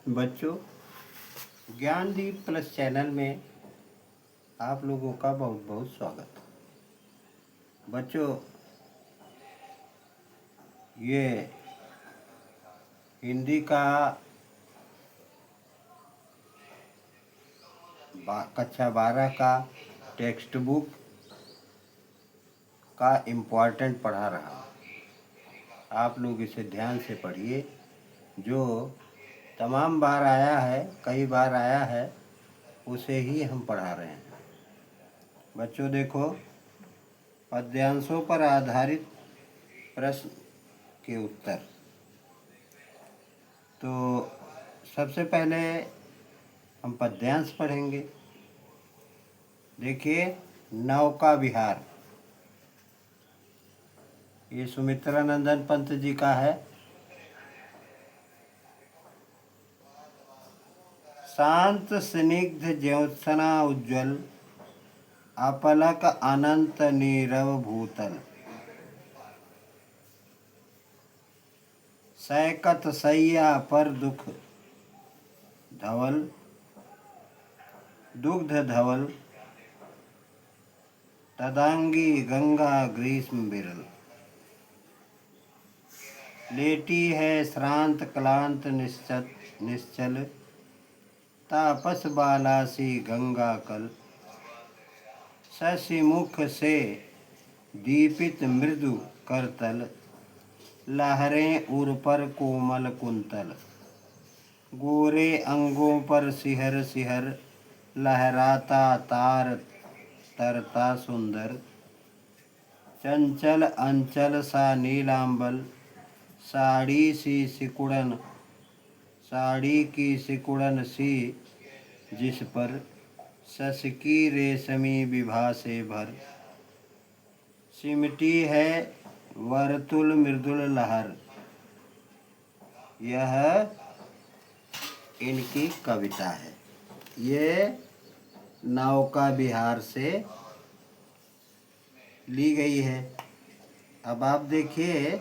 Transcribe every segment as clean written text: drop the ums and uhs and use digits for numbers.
बच्चों, Gyandeep plus channel में आप लोगों का बहुत बहुत स्वागत। बच्चों, ये हिंदी का कक्षा 12 का टेक्स्ट बुक का इम्पोर्टेंट पढ़ा रहा हूँ। आप लोग इसे ध्यान से पढ़िए। जो तमाम बार आया है, कई बार आया है, उसे ही हम पढ़ा रहे हैं। बच्चों देखो, पद्यांशों पर आधारित प्रश्न के उत्तर। तो सबसे पहले हम पद्यांश पढ़ेंगे। देखिए, नौका विहार, ये सुमित्रानंदन पंत जी का है। शांत स्निग्ध ज्योत्सना उज्ज्वल, अपलक अनंत नीरव भूतल, सैकत सैया पर दुग्ध धवल, तदांगी गंगा ग्रीष्म बिरल, लेटी है श्रांत क्लांत निश्चल, तापस बालासी गंगा कल, शशि मुख से दीपित मृदु करतल, लहरें उर पर कोमल कुंतल, गोरे अंगों पर सिहर सिहर, लहराता तार तरता सुंदर, चंचल अंचल सा नीलांबल, साड़ी की सिकुड़न सी जिस पर, शशकी रेशमी विभा से भर, सिमटी है वर्तुल मृदुल लहर। यह इनकी कविता है। ये नौका विहार से ली गई है। अब आप देखिए,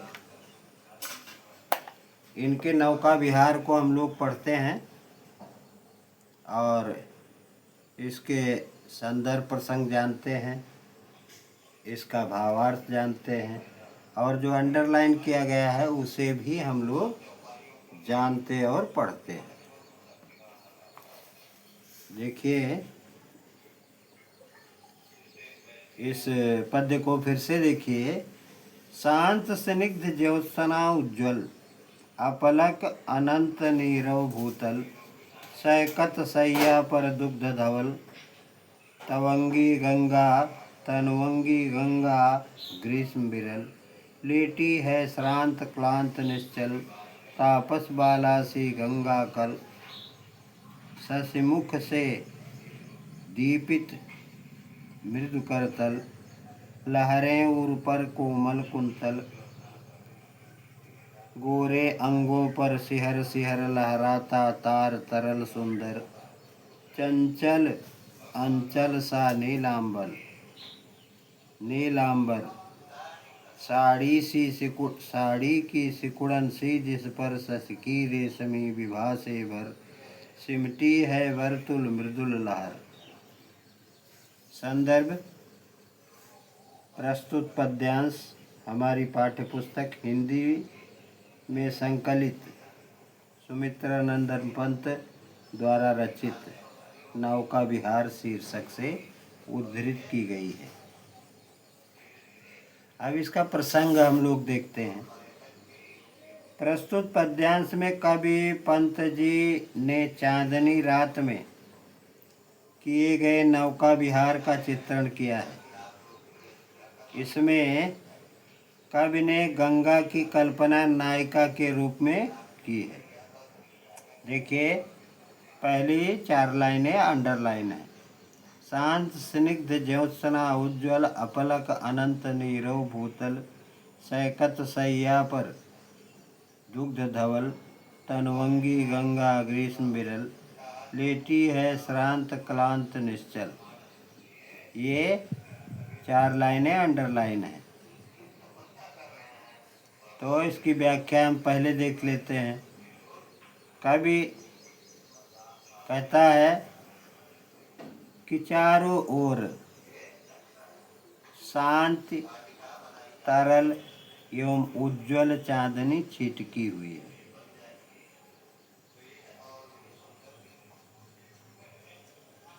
इनके नौका विहार को हम लोग पढ़ते हैं और इसके संदर्भ प्रसंग जानते हैं, इसका भावार्थ जानते हैं, और जो अंडरलाइन किया गया है उसे भी हम लोग जानते और पढ़ते हैं। देखिए, इस पद्य को फिर से देखिए। शांत स्निग्ध ज्योत्सना उज्ज्वल, अपलक अनंत नीरव भूतल, सैकत सैया पर दुग्ध धवल, तनवंगी गंगा ग्रीष्म बिरल, लेटी है श्रांत क्लांत निश्चल, तापस बालासी गंगा कल, शशिमुख से दीपित मृदु करतल, लहरें उर पर कोमल कुंतल, गोरे अंगों पर सिहर सिहर लहराता तार तरल सुंदर, चंचल अंचल सा नीलांबर, साड़ी की सिकुड़न सी जिस पर, शशकी रेशमी विभा से भर, सिमटी है वर्तुल मृदुल लहर। संदर्भ: प्रस्तुत पद्यांश हमारी पाठ्यपुस्तक हिंदी में संकलित सुमित्रानंदन पंत द्वारा रचित नौका विहार शीर्षक से उद्धृत की गई है। अब इसका प्रसंग हम लोग देखते हैं। प्रस्तुत पद्यांश में कवि पंत जी ने चांदनी रात में किए गए नौका विहार का चित्रण किया है। इसमें कवि ने गंगा की कल्पना नायिका के रूप में की है। देखिए, पहली 4 लाइनें अंडरलाइन है। शांत स्निग्ध ज्योत्सना उज्ज्वल, अपलक अनंत नीरव भूतल, सैकत सैया पर दुग्ध धवल, तनवंगी गंगा ग्रीष्म बिरल, लेटी है श्रांत क्लांत निश्चल। ये 4 लाइनें अंडरलाइन है। तो इसकी व्याख्या हम पहले देख लेते हैं। कवि कहता है कि चारों ओर शांति, तरल एवं उज्ज्वल चांदनी छिटकी हुई है।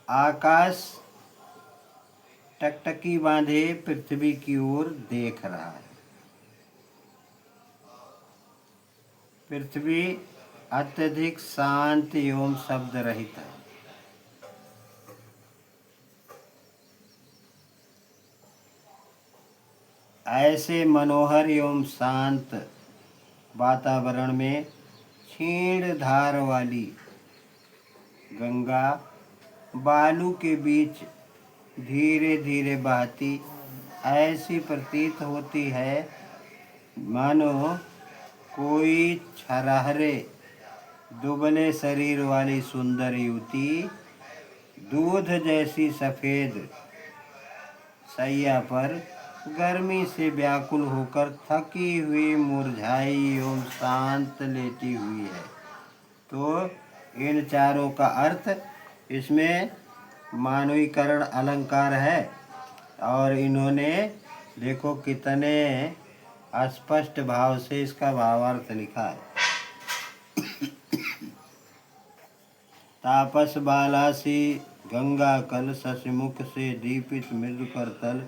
आकाश टकटकी बांधे पृथ्वी की ओर देख रहा है। पृथ्वी अत्यधिक शांत एवं शब्द रहित है। ऐसे मनोहर एवं शांत वातावरण में क्षीण धार वाली गंगा बालू के बीच धीरे धीरे बहती ऐसी प्रतीत होती है मानो कोई छरहरे दुबले शरीर वाली सुंदर युवती दूध जैसी सफ़ेद सैया पर गर्मी से व्याकुल होकर थकी हुई, मुरझाई एवं शांत लेटी हुई है। तो इन चारों का अर्थ इसमें मानवीकरण अलंकार है और इन्होंने देखो कितने स्पष्ट भाव से इसका भावार्थ लिखा है। तापस बालासी गंगा कल शशिमुख से दीपित मृदु करतल,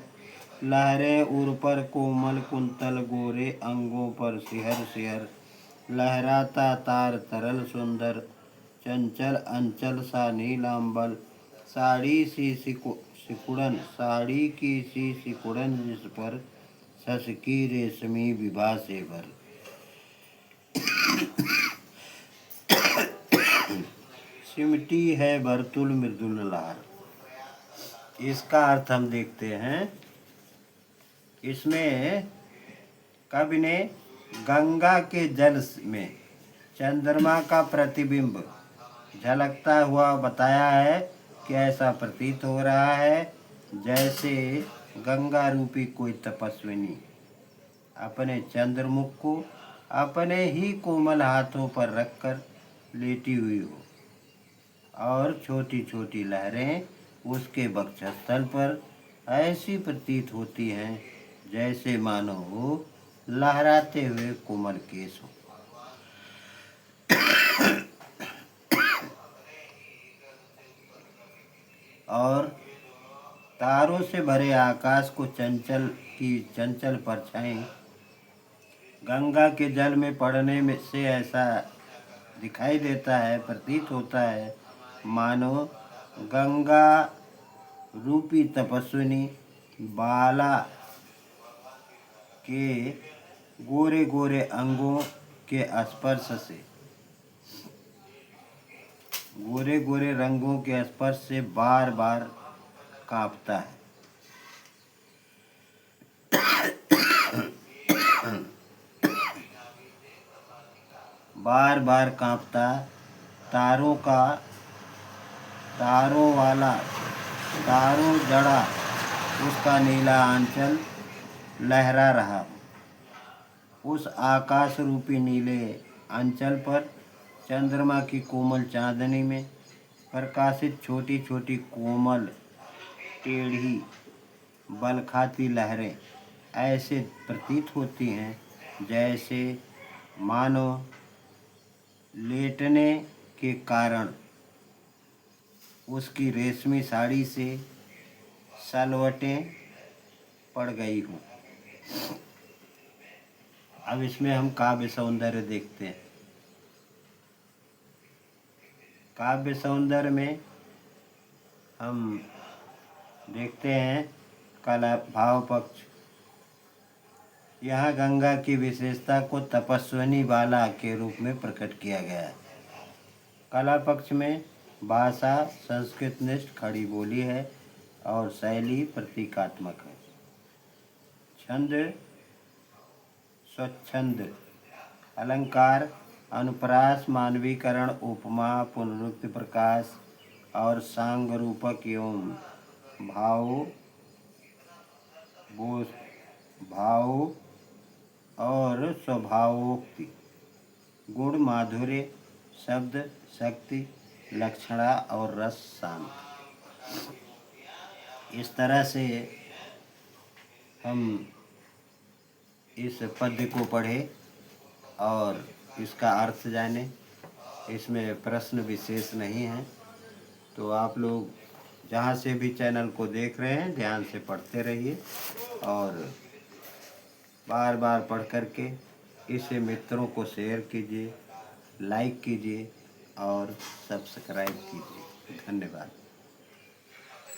लहरें उर पर कोमल कुंतल, गोरे अंगों पर सिहर सिहर, लहराता तार तरल सुंदर, चंचल अंचल सा नीलांबल, साड़ी सी सिकुड़न, साड़ी की सी सिकुड़न जिस पर शश की रेशमी विभा से भर। सिमटी है बरतुल मृदुल लहर। इसका अर्थ हम देखते हैं। इसमें कवि ने गंगा के जल में चंद्रमा का प्रतिबिंब झलकता हुआ बताया है कि ऐसा प्रतीत हो रहा है जैसे गंगा रूपी कोई तपस्विनी अपने चंद्रमुख को अपने ही कोमल हाथों पर रखकर लेटी हुई हो और छोटी छोटी लहरें उसके वक्षस्थल पर ऐसी प्रतीत होती हैं जैसे मानो वो लहराते हुए कोमल केश हो। और तारों से भरे आकाश को चंचल परछाई गंगा के जल में पड़ने में से ऐसा दिखाई देता है, प्रतीत होता है मानो गंगा रूपी तपस्विनी बाला के गोरे गोरे अंगों के स्पर्श से, गोरे गोरे रंगों के स्पर्श से बार बार कांपता है। बार बार कांपता तारों जड़ा उसका नीला आंचल लहरा रहा। उस आकाश रूपी नीले आंचल पर चंद्रमा की कोमल चांदनी में प्रकाशित छोटी छोटी कोमल टेढ़ी बल खाती लहरें ऐसे प्रतीत होती हैं जैसे मानो लेटने के कारण उसकी रेशमी साड़ी से सलवटें पड़ गई हों। अब इसमें हम काव्य सौंदर्य देखते हैं। काव्य सौंदर्य में हम देखते हैं कला भाव पक्ष। यहाँ गंगा की विशेषता को तपस्विनी बाला के रूप में प्रकट किया गया है। कला पक्ष में भाषा संस्कृतनिष्ठ खड़ी बोली है और शैली प्रतीकात्मक है। छंद स्वच्छंद, अलंकार अनुप्रास, मानवीकरण, उपमा, पुनरुक्ति, प्रकाश और सांग रूपक एवं भाव और स्वभावोक्ति, गुण, माधुर्य, शब्द, शक्ति, लक्षणा और रस शांत। इस तरह से हम इस पद्य को पढ़े और इसका अर्थ जाने। इसमें प्रश्न विशेष नहीं है, तो आप लोग जहाँ से भी चैनल को देख रहे हैं ध्यान से पढ़ते रहिए और बार बार पढ़ कर के इसे मित्रों को शेयर कीजिए, लाइक कीजिए और सब्सक्राइब कीजिए। धन्यवाद।